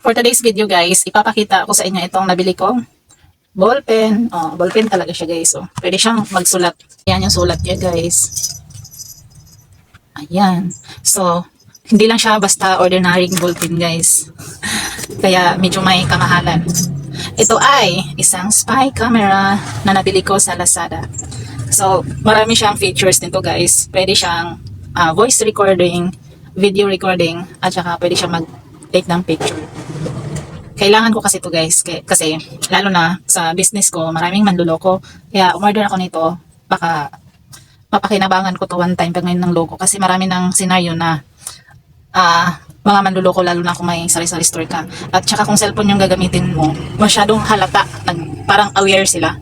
For today's video guys, ipapakita ko sa inyo itong nabili kong ballpen. Oh, ballpen talaga siya guys. Oh. Pwede siyang magsulat. Yan yung sulat niya guys. Ayan. So, hindi lang siya basta ordinary ballpen guys. Kaya medyo may kamahalan. Ito ay isang spy camera na nabili ko sa Lazada. So, marami siyang features nito guys. Pwede siyang voice recording, video recording, at saka pwede siyang mag-take ng picture. Kailangan ko kasi ito guys, kasi lalo na sa business ko, maraming manluloko. Kaya umorder ako nito, baka mapakinabangan ko to one time pag may ng logo. Kasi marami ng scenario na mga manluloko, lalo na kung may sari-sari store ka. At saka kung cellphone yung gagamitin mo, masyadong halata, parang aware sila.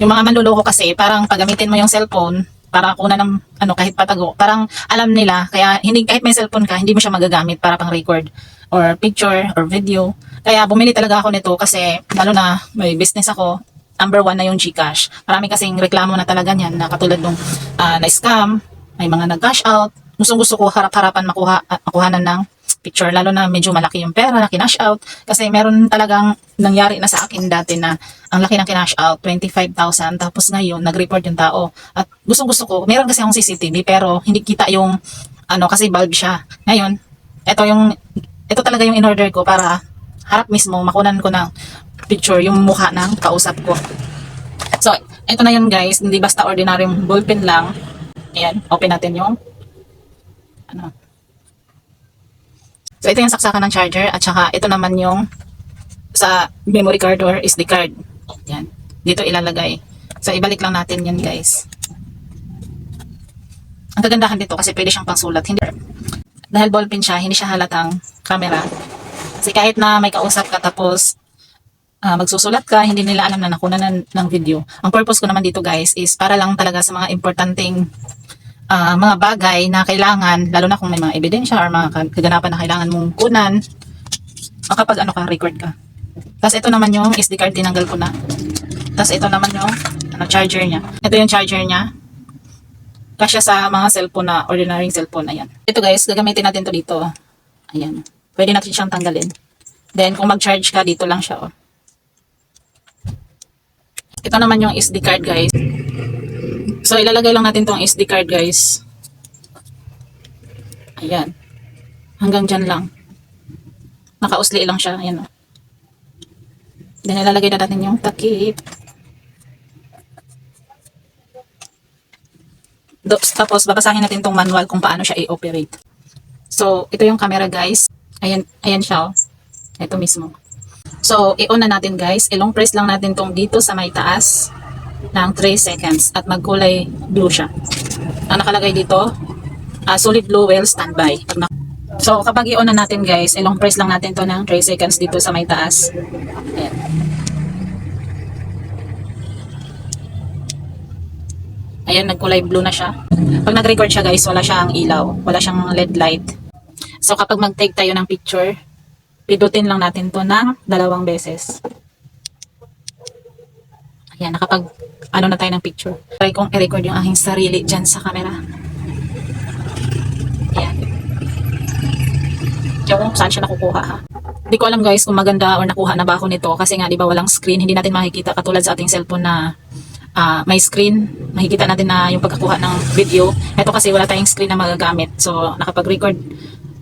Yung mga manluloko kasi, parang paggamitin mo yung cellphone, para kuna ng kahit patago, parang alam nila, kaya hindi, kahit may cellphone ka, hindi mo siya magagamit para pang record or picture or video. Kaya bumili talaga ako nito kasi lalo na may business ako, number 1 na yung GCash. Marami kasing reklamo na talaga niyan na katulad nung na-scam, may mga nag-cash out. Gusto ko harap-harapan makuhanan ng picture, lalo na medyo malaki yung pera na kinash out. Kasi meron talagang nangyari na sa akin dati na ang laki ng kinash out, 25,000. Tapos ngayon, nag-report yung tao. At gusto ko, meron kasi akong CCTV pero hindi kita yung, kasi bulb siya. Ngayon, ito talaga yung in-order ko para harap mismo, makunan ko ng picture yung mukha ng kausap ko. So, ito na yun guys, hindi basta ordinary ballpen lang. Ayan, open natin yung So, ito yung saksakan ng charger at saka ito naman yung sa memory card or SD card. Yan. Dito ilalagay. So, ibalik lang natin yan guys. Ang kagandahan dito kasi pwede siyang pangsulat. Dahil ballpen siya, hindi siya halatang camera. Kasi kahit na may kausap ka tapos magsusulat ka, hindi nila alam na nakunan ng video. Ang purpose ko naman dito guys is para lang talaga sa mga importanteng mga bagay na kailangan, lalo na kung may mga ebidensya or mga kaganapan na kailangan mong kunan, kapag record ka. Tapos ito naman yung SD card, tinanggal ko na. Tapos ito naman yung charger niya. Ito yung charger niya. Kasya sa mga cellphone na, ordinary cellphone, ayan. Ito guys, gagamitin natin to dito. Ayan. Pwede natin siyang tanggalin. Then, kung mag-charge ka, dito lang siya, oh. Ito naman yung SD card guys. So, ilalagay lang natin tong SD card guys. Ayan. Hanggang dyan lang. Nakausli lang siya. Ayan o. Then, ilalagay na natin yung takip. Tapos, babasahin natin tong manual kung paano siya i-operate. So, ito yung camera guys. Ayan siya o. Ito mismo. So, i-on na natin guys. I-long press lang natin tong dito sa may taas ng 3 seconds at magkulay blue siya. Ang nakalagay dito, solid blue well standby. So kapag i-on na natin guys, i-long press lang natin to ng 3 seconds dito sa may taas. Ayan. Ayan, nagkulay blue na siya. Pag nag-record siya guys, wala siyang ilaw, wala siyang LED light. So kapag mag-take tayo ng picture, pidutin lang natin to ng 2 beses. Ayan, nakapag na tayo ng picture. Try kong i-record yung aking sarili dyan sa camera. Ayan. Yung saan siya nakukuha ha. Hindi ko alam guys kung maganda or nakuha na ba ako nito. Kasi nga diba walang screen. Hindi natin makikita katulad sa ating cellphone na may screen. Makikita natin na yung pagkakuha ng video. Ito kasi wala tayong screen na magagamit. So nakapag-record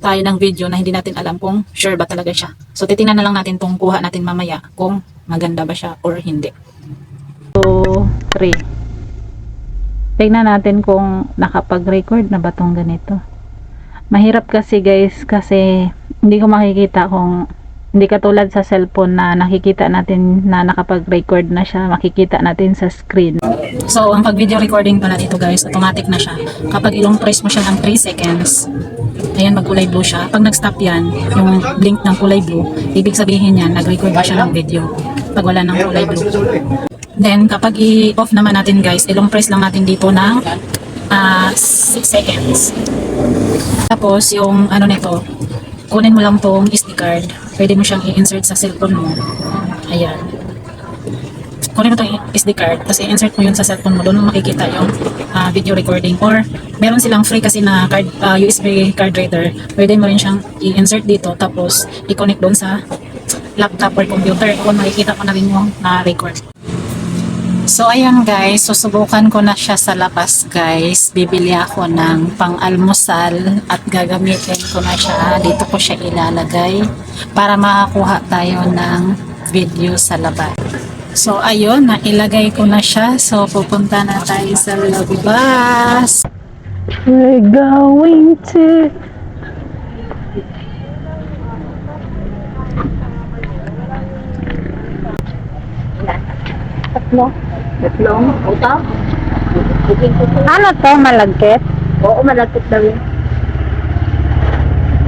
tayo ng video na hindi natin alam kung sure ba talaga siya. So titingnan na lang natin itong kuha natin mamaya kung maganda ba siya or hindi. 3. Tingnan natin kung nakapag-record na ba tong ganito. Mahirap kasi guys kasi hindi ko makikita kung hindi katulad sa cellphone na nakikita natin na nakapag-record na siya, makikita natin sa screen. So ang pag-video recording pala dito guys, automatic na siya. Kapag ilong press mo siya ng 3 seconds, ayan magkulay blue siya. Pag nag-stop yan, yung blink ng kulay blue, ibig sabihin yan, nag-record ba siya ng video. Pag wala ng kulay blue. Then, kapag i-off naman natin guys, ilong press lang natin dito ng 6 seconds. Tapos, yung nito, kunin mo lang tong SD card. Pwede mo siyang i-insert sa cellphone mo. Ayan. kunin mo itong SD card, tapos i-insert mo yun sa cellphone mo, doon mo makikita yung video recording. Or meron silang free kasi na card, USB card reader, pwede mo rin siyang i-insert dito, tapos i-connect doon sa laptop or computer, kung makikita mo na rin yung na-record. So ayun guys, susubukan ko na siya sa labas guys. Bibili ako ng pang-almusal at gagamitin ko na siya. Dito ko siya ilalagay para makakuha tayo ng video sa labas. So ayun, nailagay ko na siya. So pupunta na tayo sa labas. We're going to Tatlong utang. Ano to, malagkit? Oo, malapit daw yun.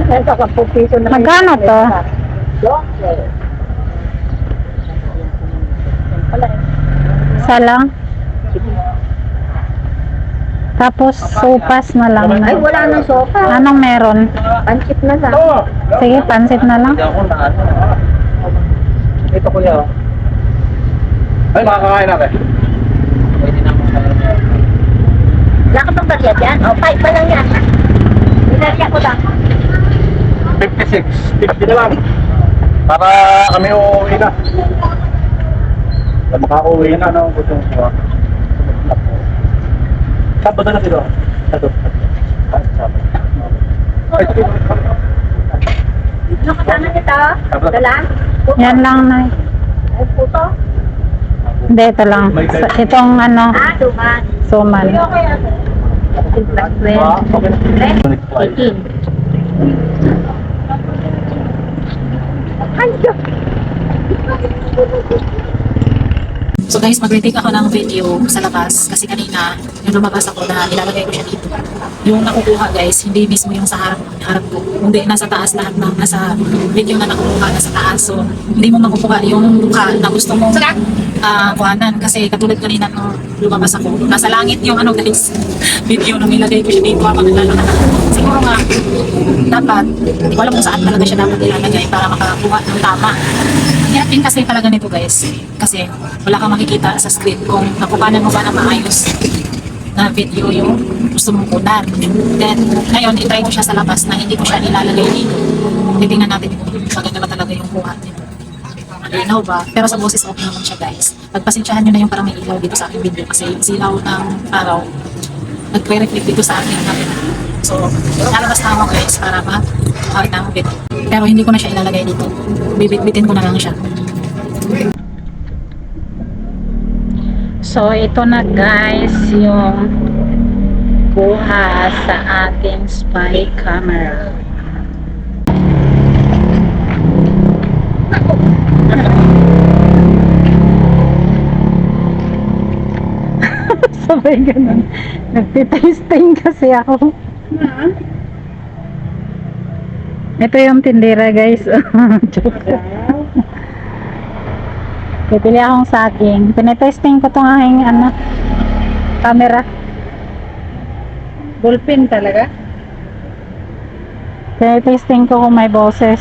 Kaya sa 10 piso na. Magkano to? Isa lang? Tapos sopas na lang. Ay, wala nang sopa. Anong meron? Pansit na lang. Sige, pansit na lang. Ito kuya. Ay, makakakain natin. Wala ka bang barya dyan? O, 5 pa lang yan. Binarya ko lang. 56. 50 na lang. Para kami uuwi na. Makauwi na, no? Gusto ko. Sabado na dito. Ano kasama nito? Dala? Yan lang, Nay. Ay, puto? Hindi, ito lang. Itong ano, Duman. suman. Plus 12. 18. Ay, Diyos. So guys, mag-retake ako ng video sa labas kasi kanina yung lumabas ako na nilalagay ko siya dito. Yung nakukuha guys, hindi mismo yung sa harap ko. Hindi, nasa taas lahat ng nasa video na nakukuha, nasa taas. So hindi mo makukuha yung mukha na gusto mong kuhanan. Kasi katulad kanina nung lumabas ako, nasa langit yung ano guys, video nung nilagay ko siya dito habang naglalakad. Siguro nga, dapat, hindi ko alam kung saan talaga siya dapat ilalagay para makakuha ng tama. Yan kasi talaga nito guys, kasi wala kang makikita sa screen kung nakupanan mo ba na maayos na video yung gusto mong kunan. Then, ngayon, itry ko siya sa labas na hindi ko siya ilalagay dito. Titingnan natin kung maganda ba talaga yung kuha nito. Malinaw ba? Pero sa boses okay naman siya guys. Pagpasensyahan nyo na yung parang may ilaw dito sa aking video kasi yung silaw ng araw nagre-reflect dito sa aking camera. So, lalabas na ako guys para makakita ng video. Pero hindi ko na siya ilalagay dito. Bibit-bitin ko na lang siya. So, ito na guys yung buha sa ating spy camera. Sabay ganun. Nagtitesting kasi ako. Ito yung tindera guys. Joke. Bibili akong saging. Tinetesting ko itong aking camera. Ballpen talaga? Tinetesting ko kung may boses.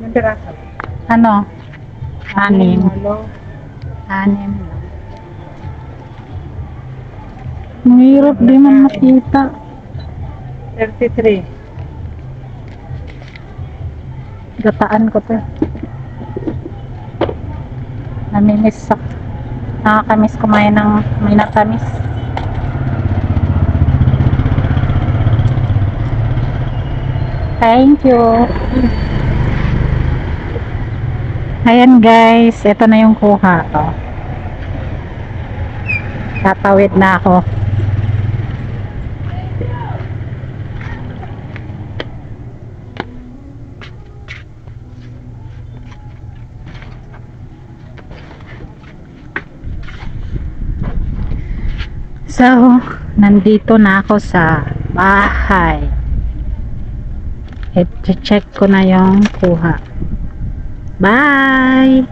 May piraso. Ano? 6. Hello. 6. Mahirap di man makita. 33. Gataan ko to. Namimiss sa. Nakakamiss kumain ng may nakamis. Thank you. Ayan guys, ito na yung kuha ko. Tatawid na ako. So, nandito na ako sa bahay. I-check ko na yung kuha. Bye!